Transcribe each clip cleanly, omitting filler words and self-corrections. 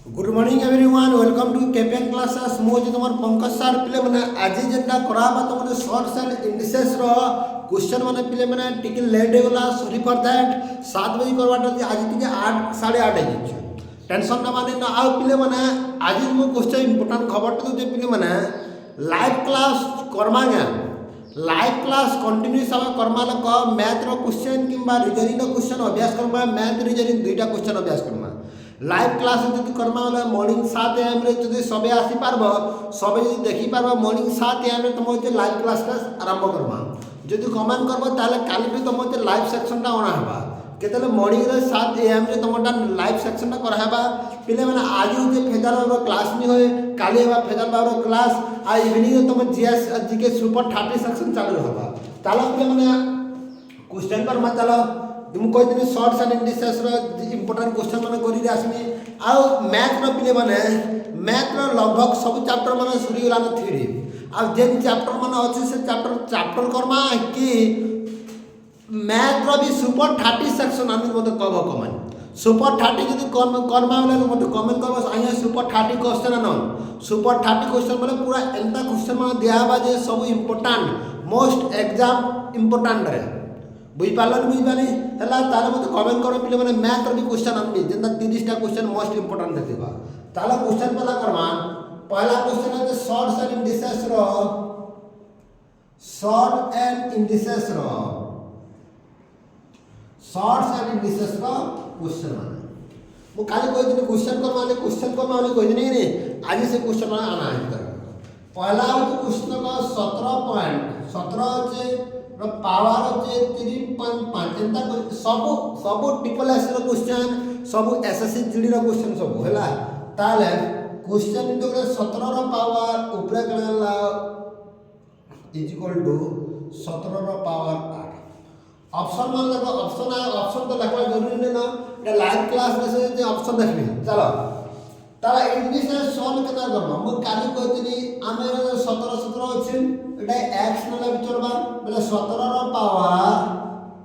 Good morning everyone welcome to KPN classes मो जे तुमर पंकज सर पिले माने आज जेटा कराबा तुमने शॉर्ट्स एंड इंडिसेस रो क्वेश्चन माने पिले माने टिके लेट होगला सॉरी फॉर दैट 7 बजे करवाटा आज टिके 8 8:30 हो जिछ टेंशन ना माने ना आ पिले माने आज मो क्वेश्चन इंपोर्टेंट खबर तो जे पिले माने लाइव क्लास करमा गया लाइव क्लास कंटिन्यू सब कर्मा लक मैथ रो क्वेश्चन किबा रीजनिंग रो क्वेश्चन अभ्यास करबा मैथ रीजनिंग दुईटा क्वेश्चन अभ्यास करबा लाइव क्लास जब करमा वाला मॉर्निंग 7 AM रे जब सबे आसी पारबो सबे जब देखि पारबो मॉर्निंग 7 AM रे तुम जे लाइव क्लास आरंभ करमा जदि कमेंट करबो ताले काली भी तुम जे लाइव सेक्शन ता ओना हबा केतले मॉर्निंग रे 7 AM रे तुमटा लाइव सेक्शन ता कराबा पिले माने आज जे फेदर रो क्लास नि होय काली हबा फेदर बारो क्लास आ इवनिंग रे तुम जीएस जीके सुपर 30 सेक्शन चालू हबा ताला पिले माने क्वेश्चन पर मत चलो तुम कोई दिन शॉर्ट्स एंड इंडिसेस रो इंपोर्टेंट क्वेश्चन माने करी आसमी आ मैथ रो पिले माने मैथ रो लगभग सब चैप्टर माने सुरी गला न थ्योरी आ जेन चैप्टर माने अछि से चैप्टर करमा कि मैथ रो भी सुपर 30 सेक्शन आनी मते कहबो कमेंट सुपर 30 जदी करमा वाला मते कमेंट करबो आइया सुपर 30 क्वेश्चन न सुपर 30 क्वेश्चन बोले पूरा एंता क्वेश्चन माने दिया बा जे सब इंपोर्टेंट मोस्ट एग्जाम इंपोर्टेंट रे बुझ पालन बुझ पानी हला ताले मते कमेंट करो पिले माने मैथ रो भी क्वेश्चन आनबी जेंता 30 टा क्वेश्चन मोस्ट इंपोर्टेंट देबा ताला क्वेश्चन पहला करवा पहला क्वेश्चन है शॉर्ट्स एंड इंडिसेस रो शॉर्ट एंड इंडिसेस रो शॉर्ट्स एंड इंडिसेस रो क्वेश्चन माने मु काली कोइ दिन क्वेश्चन को माने कोइ दिन नहीं आज से क्वेश्चन माने आना है पहला हो क्वेश्चन का 17 जे पावर होचे 3.5 एंता सब ट्रिपल एस रो क्वेश्चन सब एसएससी जीडी रो क्वेश्चन सब हैला ताले क्वेश्चन इंटो 17 रो पावर ऊपर कणला इज इक्वल टू 17 रो पावर 8 ऑप्शन मान लगो ऑप्शन है ऑप्शन तो लगवा जरूरी नहीं ना ये लाइव क्लास में से जे ऑप्शन देखबी चलो ताला इंग्लिश से सॉल्व केना करबो म काली कहतनी आमे 17 अछि एटा x नला विचरबा बोले 17 रो पावर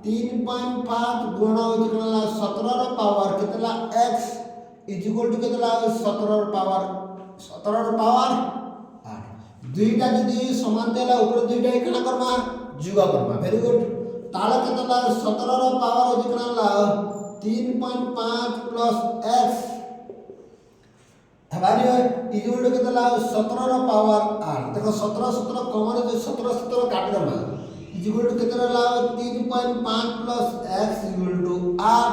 3.5 गुणा होती कला 17 रो पावर कितला x इज इक्वल टू कितला 17 रो पावर 8 दुईटा जदी समान देला ऊपर दुईटा एकना करबा जुगा करबा वेरी गुड ताला कितला 17 रो पावर होती कला 3.5 प्लस x हमारी इज इक्वल टू कितला 17 रो पावर 8 देखो 17 कॉमन जो 17 काट देमा इज इक्वल टू कितना ला 3.5 प्लस x इक्वल टू 8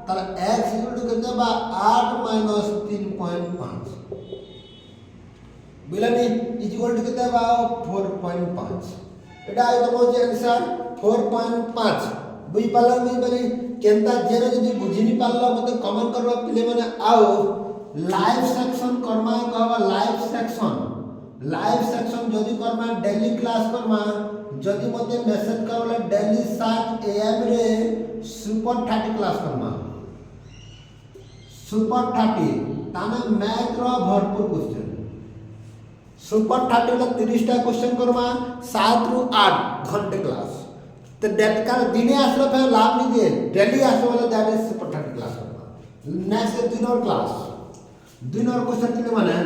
ताला x इक्वल टू कितना बा 8 माइनस 3.5 बिलानी इज इक्वल टू कितना बा 4.5 एटा आइ तो जे आंसर 4.5 बुझ पाली केनता जेरो जदी बुझिनी पालला मते कमेंट करबा पिले माने आओ लाइव सेक्शन करमा कहबा लाइव सेक्शन जदी करमा डेली क्लास करमा जदी मते मैसेज करले डेली 7 AM रे सुपर 30 क्लास करमा सुपर 30 ताने मैथ रो भरपूर क्वेश्चन सुपर 30 ला 30 टा क्वेश्चन करमा 7 रु 8 घंटे क्लास तो डेट का दिने आसलो पे लाभ नहीं दिए डेली आसलो वाला that is super 30 class Karma next दिन और क्लास दिन और क्वेश्चन के माने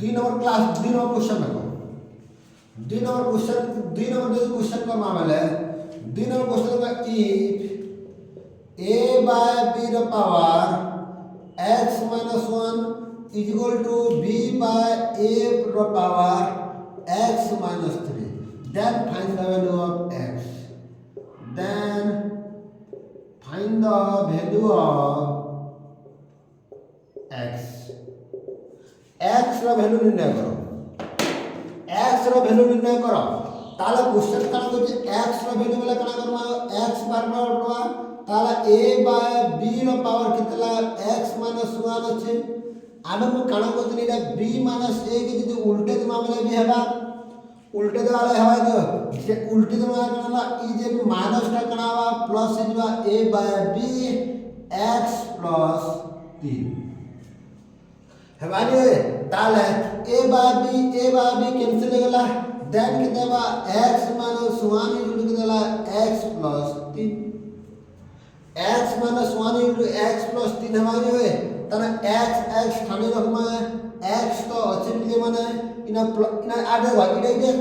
दिन और क्लास दिन और क्वेश्चन में दिन और क्वेश्चन का मामला है दिन और क्वेश्चन का इफ a by b रो power x minus 1 is equal to b by a रो power x minus 3 then find the value of x then find the value of x रो वैल्यू निर्णय करो x रो value निर्णय करो ताला question काना को x रो वैल्यू वाला काना करवा x बार करवा ताला a बाय b रो पावर कितला x माइनस 1 अछि आमे मु काना को दिनीला b माइनस a के जदी उल्टे मामले भी हेबा उल्टे वाला हेबा जो जे उल्टे वाला काना ई जे माइनस टा कानावा प्लस जेबा a by b x plus 3 हमारे ताले a बाय b कैंसिल हो गला देन कितना x - 1 इक्वल टू कितना x + 3 x minus 1 into x plus 3 हमारी हुए तना x x स्थानीय रखमा x तो अच्छे पिले माने इना आधे भाग इधर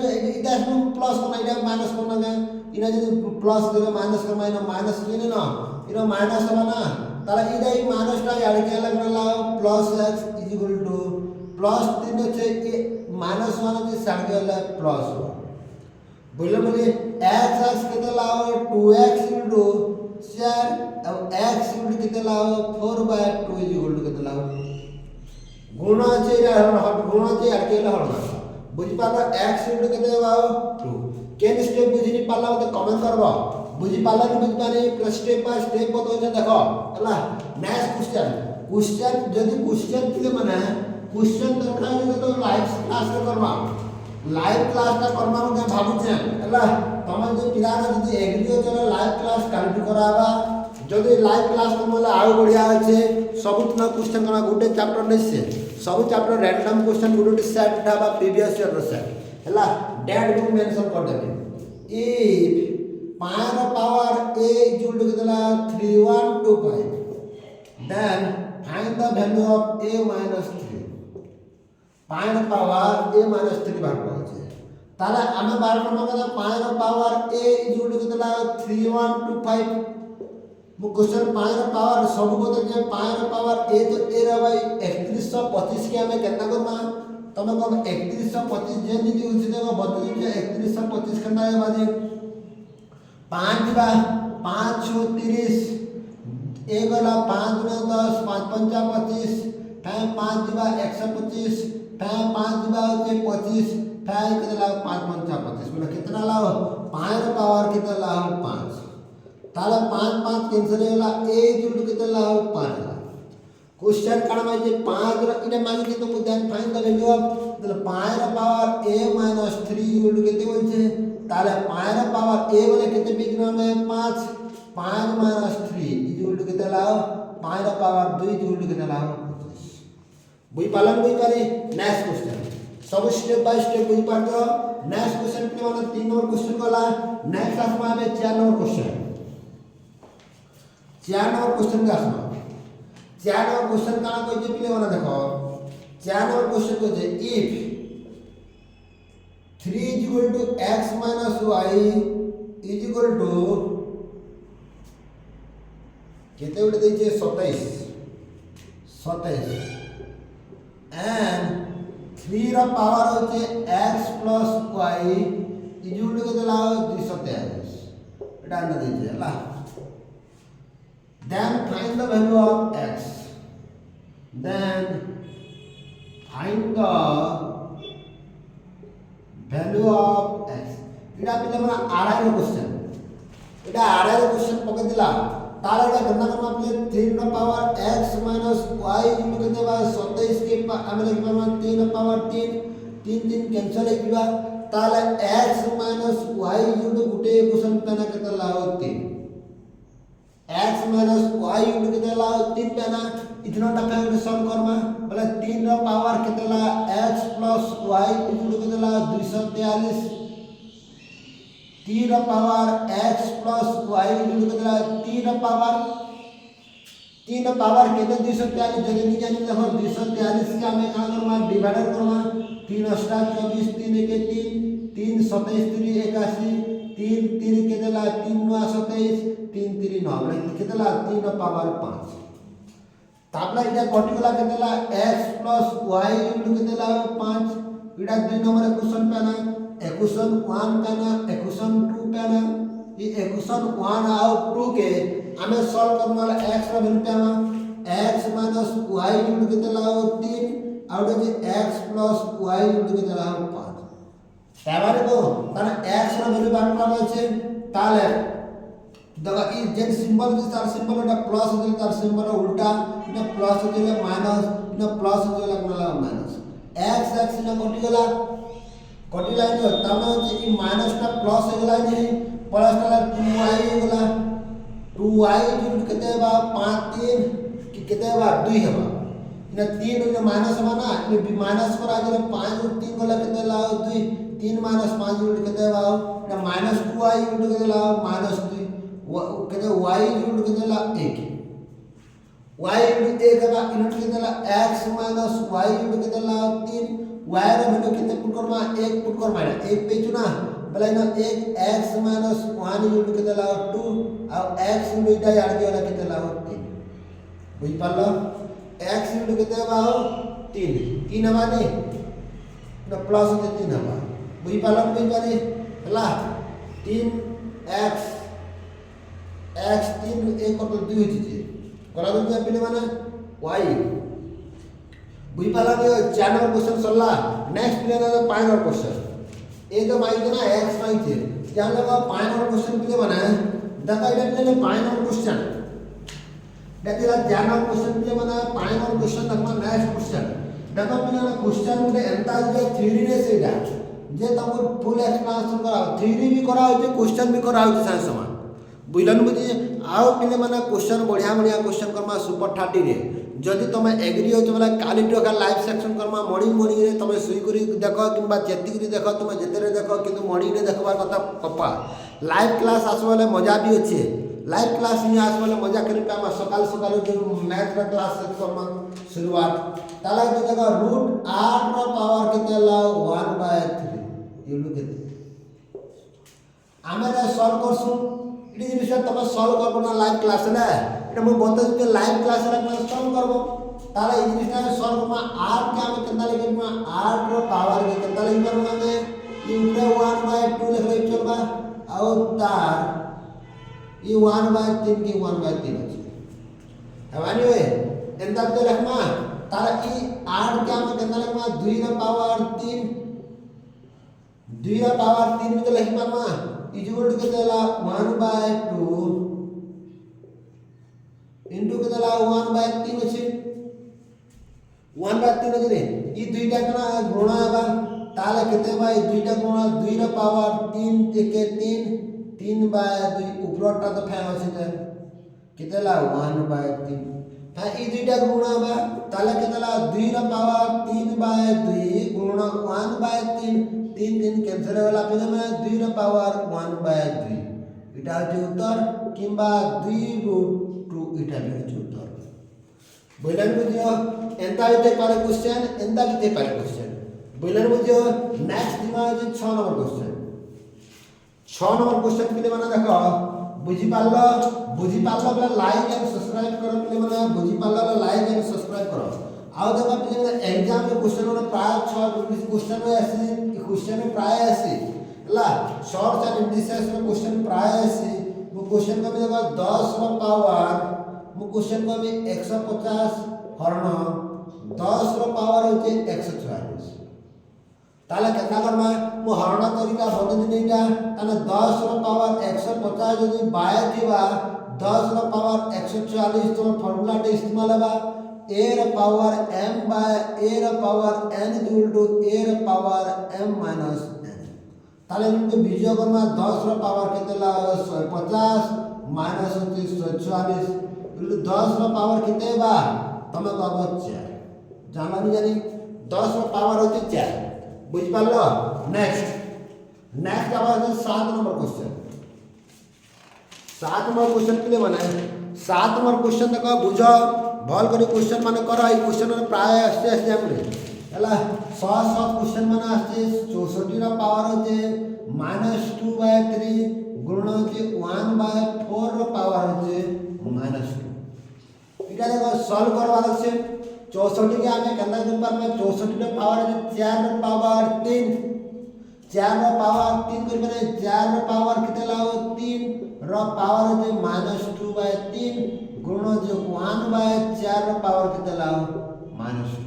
प्लस करना इधर माइनस करना क्या इना जो प्लस देगा माइनस करना इना माइनस किए ना इना माइनस होगा ना ताला इधर ही माइनस टा यार क्या लग रहा है plus x is equal to plus 3 से माइनस 1 से साथ वाला प्लस बोले बोले x x कितना लाओ 2x into 4 अब x into कितना लाओ 4/2 is equal to कितना लाओ गुणा से यार गुणा से यार क्या लगा बुझी पाला x into कितना लाओ 2 केन स्टेप बुझी नहीं पाला तो कमेंट करवा बुझी पाला नहीं बुझी पाने प्लस स्टेप बाय स्टेप बताओ जे देखो हला नेक्स्ट क्वेश्चन यदि क्वेश्चन के माने क्वेश्चन दरकार है तो लाइव क्लास करवा लाइव क्लास टा करबा के भाबु छै हला तमे जे पिलाना जदी एग्री हो चला लाइव क्लास काल्हि कराबा जदी लाइव क्लास करमला आउ बढ़िया আছে सबुतना क्वेश्चन कना गुटे चैप्टर नै से सब चैप्टर रैंडम क्वेश्चन गुटे सेट उठाबा प्रीवियस ईयर सेट हला डेट बुक मेंशन कर देबे if power power a equal to कितना 3125 then find the value of a minus 3 power power a minus 3 बार पाछे ताले आमे बार करबा का power power a equal to कितना 3125 वो क्वेश्चन पावर पावर सब को जे पावर पावर a तो a रे भाई 3125 के हमें कितना करना तमे को 3125 जे नीति उसी देखो बदली जे 3125 करना है बाजी 5 बा 5 30 एक वाला 5 गुना 10 5 5 25 फिर 5 बा 125 फिर 5 बा होते 25 फिर कितना 5 5 25 मतलब कितना लाओ 5 पावर कितना लाओ 5 ताला 5 5 कैंसिल होला a इक्वल टू कितना लाओ 5 ला क्वेश्चन काना में जे 5 रा इने मांगे कि तुम then find the value of मतलब 5 power a minus 3 equal to कितने बोलछे ताले 5 पावर a वाले कितने बिगना में 5 5 minus 3 इक्वल टू कितना लाओ 5 पावर 2 इक्वल टू कितना लाओ बुझ पालन बुझ पारे नेक्स्ट क्वेश्चन सब स्टेप बाय स्टेप बुझ पातो नेक्स्ट क्वेश्चन के माने 3 नंबर क्वेश्चन वाला नेक्स्ट आसमा में 4 नंबर क्वेश्चन 4 नंबर क्वेश्चन का आसमा 4 नंबर क्वेश्चन का कोई जे प्ले वाला देखो 4 नंबर क्वेश्चन को जे if 3 is equal to x minus y is equal to कितने उठे दीजिए 27 and 3 रा पावर होचे x plus y is equal to कितना लाओ 223 एटा न दीजिए ला then find the value of x then find the value of x इटा पिले हमरा आरआई रो क्वेश्चन इटा आरआई रो क्वेश्चन पके दिला ताला का गणना करना पिले 3 रा पावर x minus y इनको कितने बा 27 के हमने के पावर 3 रा पावर 3 3 कैंसिल हो गया ताला x minus y इनको गुटे क्वेश्चन पेना कितना लाओ 3 x minus y इनको कितना लाओ 3 पेना इतना टका इनको सॉल्व करना बोले 3 रा पावर कितना ला x plus y इनको कितना ला 243 3 रा पावर x plus y इनको कितना ला 3 रा पावर कितना 243 जल्दी नहीं जाने देखो 243 का हमें कहां करना डिवाइड करना 3 अष्टा 24 3 1 3 3 27 3 81 3 3 कितना ला 3 9 27 3 3 9 कितना ला 3 रा पावर 5 तापला इटा कटिकला कितना ला x plus y equal to कितना ला 5 इटा 2 नंबर क्वेश्चन पेना इक्वेशन 1 पेना इक्वेशन 2 पेना ये इक्वेशन 1 और 2 के हमें सॉल्व करने वाला x का वैल्यू पेना x minus y equal to कितना ला 3 और जो x plus y equal to कितना ला 5 তাবারে তো তার x র ভ্যালু বার করা আছে তাহলে देखो ये जे सिंबल के तार सिंबल এটা প্লাস হলে তার সিম্বল উল্টা এটা প্লাস হলে মাইনাস এটা প্লাস হলে কোনলা মাইনাস x x না কটিলা নি তার মানে হচ্ছে এই মাইনাসটা প্লাস হয়ে গেল যে প্লাসটা 2y হয়ে গেল 2y ইকুয়াল কেতে হবে 5 3 কি কেতে হবে 2 হবে এটা 3 হলে মাইনাস হবে না এই মাইনাস করা গেলে 5 और 3 গলা কেতে লাও 2 3 - 5 ইকুয়াল কেতে হবে এটা -2y ইকুয়াল কেতে লাও -2 वो कहते देखो y इक्वल टू कितना 1 y इक्वल टू 1 का इनटू कितना x minus y equal to कितना 3 y रे वैल्यू कितने पुट करमा 1 पुट करमा 1 पे चुना बोला ना 1 x माइनस 1 इक्वल टू कितना 2 और x इनटू इटा याद किया वाला कितना 3 बुझ पालो x इनटू कितना बा 3 हवा नहीं ना प्लस होते 3 हवा बुझ पालो बुझ पारी हला 3x x 3 1 को 2 होती करा दो क्या पिले माने y बुझ पाला ने 4 नंबर क्वेश्चन सरला नेक्स्ट पिले ना 5 नंबर क्वेश्चन ए तो माई ना x माई थे क्या लगा 5 नंबर क्वेश्चन पिले बना देखा इधर पिले 5 नंबर क्वेश्चन देखिला 4 नंबर क्वेश्चन पिले बना 5 नंबर क्वेश्चन देखो नेक्स्ट क्वेश्चन देखो पिले ना क्वेश्चन गुटे एंता जे थ्योरी रे सेटा जे तुमको फुल एक्सप्लेनेशन करा थ्योरी भी करा होते क्वेश्चन भी करा होते साथ समान बुझलन बुझी आओ पिले माने क्वेश्चन बढ़िया बढ़िया क्वेश्चन करमा सुपर 30 रे जदि तुम एग्री हो तो काली टका लाइव सेक्शन करमा मॉर्निंग रे तुम सुई करी देखो किबा चेतिकरी देखो तुम जेतेरे देखो किंतु मॉर्निंग रे देखबार कथा पप्पा लाइव क्लास आसवाले मजा भी अच्छे लाइव क्लास नहीं आसवाले मजा करी पे सकाल सकाल जो मैथ का क्लास करमा शुरुआत ताला तो देखो रूट 8 रो पावर कितना ला 1/3 ये लोग केते आमे सॉल्व करसु इडी विषय तब सॉल्व करबो ना लाइव क्लास ना এটা মই বলতে যে লাইভ ক্লাস রে ক্লাস সলভ করব তাহলে এই জিনিসটা সলভ করব 8 কে আমি কেনতা লিখব 8 র পাওয়ার কে কেনতা লিখব আমি ই উপরে 1/2 লিখলে চলবা আর তার ই 1/3 কি 1/3 আছে হবানি ওই এন্তা তো লিখবা তার ই 8 কে আমি কেনতা লিখব 2 র পাওয়ার 3 2 র পাওয়ার 3 में लिखबा मा इक्वल टू केला 1/2 इंटू के दला 1/3 अछि 1/3 अछि रे ई दुईटा कना गुण आबा ताले केते भाई दुईटा गुण 2 रा पावर 3 एके 3 3/2 ऊपरटा तो फैन अछि त केतेला 1/3 था ई दुईटा गुण आबा ताले केतेला 2 रा पावर 3/2 गुण 1/3 3 3 कैंसिल होला पे में 2 रा पावर 1/2 इटा जे उत्तर किबा 2 इटा भी उत्तर बोलन बुझियो एंता इते पारे क्वेश्चन एंता इते पारे क्वेश्चन बोलन बुझियो नेक्स्ट दिमा जे 6 नंबर क्वेश्चन 6 नंबर क्वेश्चन के माने देखो बुझी पाल्लो बला लाइक एंड सब्सक्राइब करो के माने बुझी पाल्लो बला लाइक एंड सब्सक्राइब करो आउ देखो पे एग्जाम में क्वेश्चन में प्राय 6 क्वेश्चन में ऐसे क्वेश्चन में प्राय ऐसे ला शॉर्ट एंड इंडिसेस में क्वेश्चन प्राय ऐसे वो क्वेश्चन का देखो 10 रो पावर मु क्वेश्चन को में 150 हरण 10 रो पावर होचे 144 ताले केतना करबा मु हरण तरीका बदल देइटा ताने 10 रो पावर 150 जदी बाय दिबा 10 रो पावर 144 तो फार्मूला टे इस्तेमाल हबा a रो पावर m बाय a रो power n equal to a रो पावर m माइनस n ताले इनको बीजो करबा 10 रो पावर केतेला 150 माइनस 144 दस रो पावर कितने बा तमे कहबो 4 जानी जानी 10 रो पावर होते 4 बुझ पालो नेक्स्ट आवाज 7 नंबर क्वेश्चन 7 नंबर क्वेश्चन के लिए बनाए 7 नंबर क्वेश्चन देखो बुझो भल करी क्वेश्चन माने करो ई क्वेश्चन रे प्राय आस्ते आस्ते हमरे हला 100 क्वेश्चन माने आस्ते 64 रो पावर होते -2/3 गुण होते 1/4 रो पावर होते -2 इटा देखो सॉल्व करवार আছে 64 के आमे केना कर पर में 64 रो पावर 4 रो पावर 3 4 रो पावर 3 कर माने 4 रो पावर कितना लाओ 3 रो पावर है -2/3 गुण जो 1/4 रो पावर कितना लाओ -2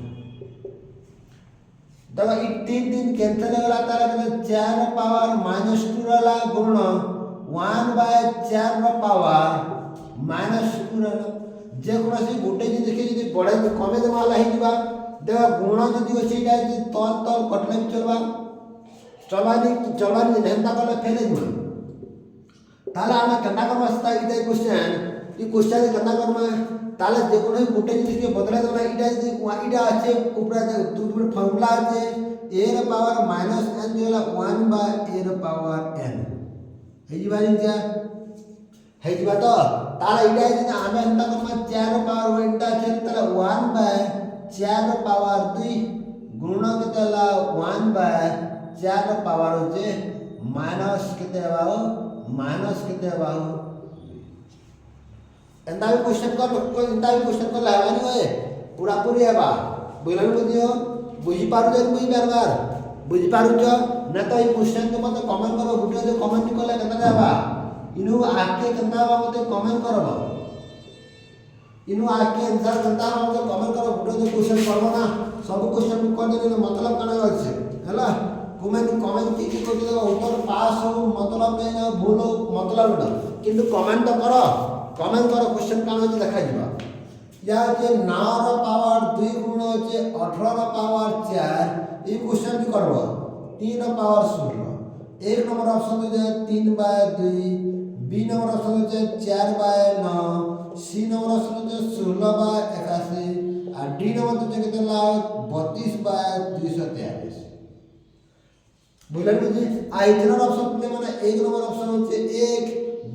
देखो ई 3 3 कैंसिल होला तारा 4 रो पावर -2 रहला गुण 1/4 रो पावर -2 रहला जे कोनसी गोटे जे देखि जे बड़े कमे दे वाला ही दिबा देखा गुण जदी अछि इटा जे तल कटले भी चलवानी नेंता कले फेले दिबा ताला आमे कन्ना करबा सता इटा क्वेश्चन ई क्वेश्चन कन्ना करबा ताले जे कोन गोटे जे के बदला देना इटा जे इटा আছে ऊपर दूर फार्मूला আছে a ର पावर -n देला 1/a ର पावर n हे जी बारी क्या ହେଇଯିବା ତ ତାହେଲେ ଏଇଟା ଯଦି ଆମେ ଏନ୍ତା କର୍ମା 4 ପାୱାର ଏନ୍ତା ଅଛି ତାହେଲେ 1 ବାय 4 ପାୱାର 2 ଗୁଣ କେତେ ହେଲା 1 ବାय 4 ପାୱାର ହচ্ছে माइनस केते हेबाओ माइनस केते हेबाओ एंता भी क्वेश्चन कर लावानी होए पूरा पूरी हेबा बोलन बुझियो बुझी पारु जे बुझी बार बुझी पारु जो न तो ई क्वेश्चन के मते कमेंट करो वीडियो जो कमेंट कले केता हेबा इनु आके केता हेबा मते कमेंट करबो इनु आके आंसर केता हेबा मते कमेंट करो वीडियो जो क्वेश्चन करबो ना सब क्वेश्चन को कर देले मतलब काना अछि हला कमेंट की को उत्तर पास हो मतलब नहीं ना भूल हो मतलब ना किंतु कमेंट तो करो क्वेश्चन कान होचे देखा जिबा या जे 9 रो पावर 2 गुण होचे 18 रो पावर 4 ई क्वेश्चन भी करबो 3 रो पावर 16 एक नंबर ऑप्शन हो जाए 3 बाय 2 बी नंबर ऑप्शन हो जाए 4 बाय 9 सी नंबर ऑप्शन हो जाए 16 बाय 81 और डी नंबर तो केते ला 32 बाय 243 बोलन बुझी आ इतना ऑप्शन पे माने एक नंबर ऑप्शन होचे 1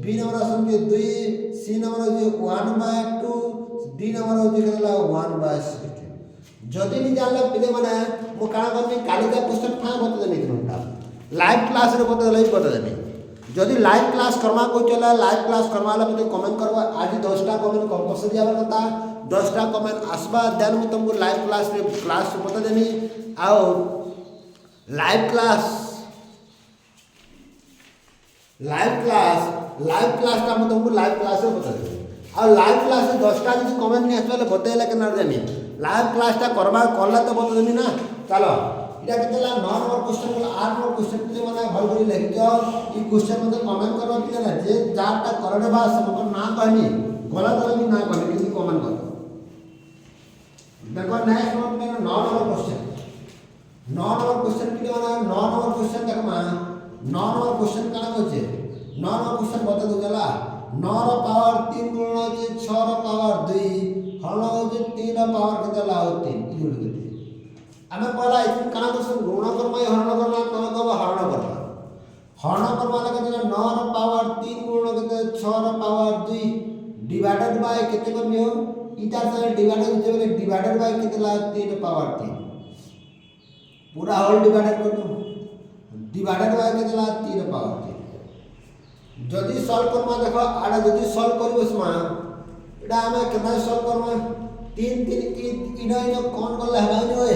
बी नंबर ऑप्शन के 2 सी नंबर होचे 1 बाय 2 डी नंबर होचे केला 1 बाय 16 जदी नि जानले पिले माने मो काना करबी काली का क्वेश्चन फा बता देनी तुमटा लाइव क्लास रे बता देनी जदी लाइव क्लास करवा को चला लाइव क्लास करवाला मते कमेंट करबा आज 10 टा कमेंट कंपलसरी आवर कथा 10 टा कमेंट आसबा देन मु तुमको लाइव क्लास बता देनी आओ लाइव क्लास का मैं तुमको लाइव क्लास में बता देंगे और लाइव क्लास में 10 टा जो कमेंट नहीं आसले बतेला के ना जानी लाइव क्लास टा करबा करला तो बता देनी ना चलो इटा केतला 9 नंबर क्वेश्चन को 8 नंबर क्वेश्चन के माने भल करी लिख जाओ ई क्वेश्चन में कमेंट करो कि ना जे जाटा करने बाद सबको ना कहनी गलत भी ना कहनी कि कमेंट करो देखो नेक्स्ट नोट में 9 नंबर क्वेश्चन 9 नंबर क्वेश्चन के माने 9 नंबर क्वेश्चन देखमा 9 नंबर क्वेश्चन काना होचे 9 नंबर क्वेश्चन बता दो चला 9 रो पावर 3 गुण होचे 6 रो पावर 2 हल होचे 3 रो पावर केते ला 3 ई जुड़ केते हमें पहला इतन काना क्वेश्चन गुण करबा हरण करबा तब कब हरण करबा केते 9 रो पावर 3 गुण केते 6 रो पावर 2 डिवाइडेड बाय केते करबियो इटा से डिवाइडेड जे डिवाइडेड बाय केते ला 3 पावर 3 पूरा होल डिवाइडेड कर दो डिवाइडेड बाय के देला 3 पावर 3 जदी सॉल्व करबा देखो आडा जदी सॉल्व करबो समा एडा हमें केना सॉल्व करबा 3 की इनो कौन कर ले हबा नि होए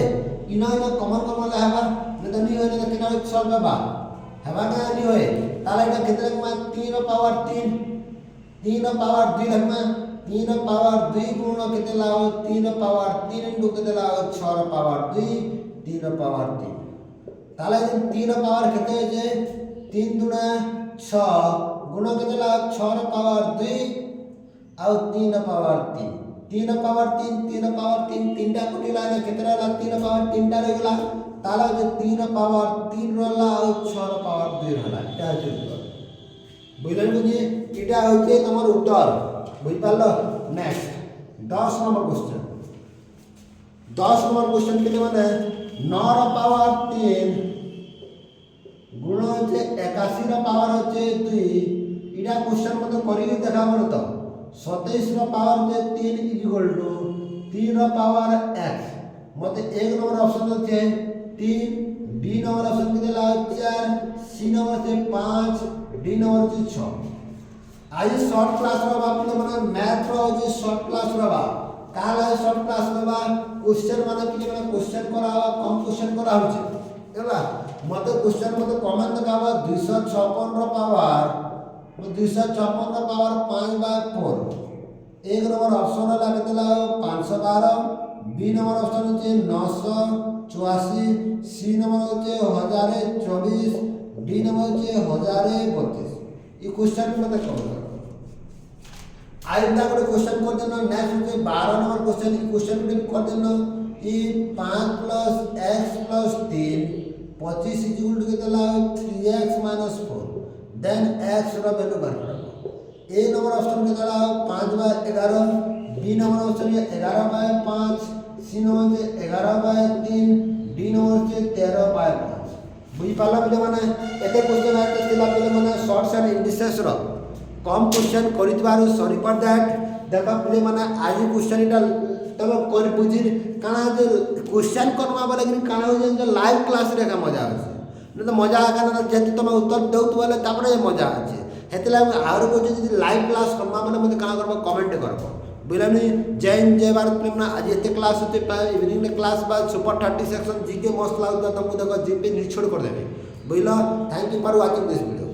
इनो कॉमन कर ले हबा न त नि होए न केना सॉल्व हबा का नि होए ताले एडा केते में 3 पावर 3 पावर 2 लगमा 3 पावर 2 गुण केते लाओ 3 पावर 3 इनटू केते लाओ 6 पावर 2 3 पावर 3 ताले 3 पावर केते जे 3 दुना 6 गुण केते ला 6 पावर 2 और 3 पावर 3 पावर 3 पावर 3 तीनटा कोटी ला केते ला 3 पावर 3 टा रहला ताले जे 3 पावर 3 रहला और 6 पावर 2 रहला इटा जे बुझलन बुझी इटा होचे तमर उत्तर बुझ पालो नेक्स्ट 10 नंबर क्वेश्चन के माने 9 रो पावर 3 गुण होचे 81 रो पावर होचे 2 इडा क्वेश्चन मत करी देखा मन तो 27 रो पावर होचे 3 इक्वल टू 3 रो पावर x मते एक नंबर ऑप्शन होचे 3 बी नंबर ऑप्शन के देला 4 सी नंबर से 5 डी नंबर से 6 आज शॉर्ट क्लास रो बाप माने मैथ रो जे शॉर्ट क्लास रो बा काल शॉर्ट क्लास रो बा क्वेश्चन माने कि माने क्वेश्चन करा कम क्वेश्चन करा होचे होला मते क्वेश्चन मते कमेंट देखाबा 256 रो पावर 256 रो पावर 5 बाय 4 एक नंबर ऑप्शन ला केतला 512 बी नंबर ऑप्शन होचे 984 सी नंबर होचे 1024 डी नंबर होचे 1032 ई क्वेश्चन मते करो आइंदा को क्वेश्चन कर देना नेक्स्ट होचे 12 नंबर क्वेश्चन ई क्वेश्चन भी कर देना ई 5 + x + 3 25 इक्वल टू केतला 3x - 4 देन x रो वैल्यू बाहर करो ए नंबर ऑप्शन केतला 5 by 11 B number option 11 by 5 C number 11 by 3 D number 13 by 5 बुझी पाला पले माने एते क्वेश्चन आते तिला पले माने शॉर्ट्स एंड इंडिसेस रो कम क्वेश्चन कर सॉरी फॉर दैट। देख पे मैंने आज क्वेश्चन इटा तुम कर बुझी काଣା जो क्वेश्चन करमा बोले कि काଣା हो जे लाइव क्लास रे का मजा আছে न तो मजा आका ना जेते तुम उत्तर देउत बोले तापरे मजा আছে हेतला आरो को जे लाइव क्लास करमा माने मते काଣା करबो कमेंट करबो बुझलनी। जय हिंद जय भारत फिल्म ना आज एते क्लास होते इवनिंग में क्लास बाद सुपर 30 सेक्शन जीके मस्त लागता तुमको देखो जीपी निछोड़ कर देबे बुझलो। Thank you for watching this video.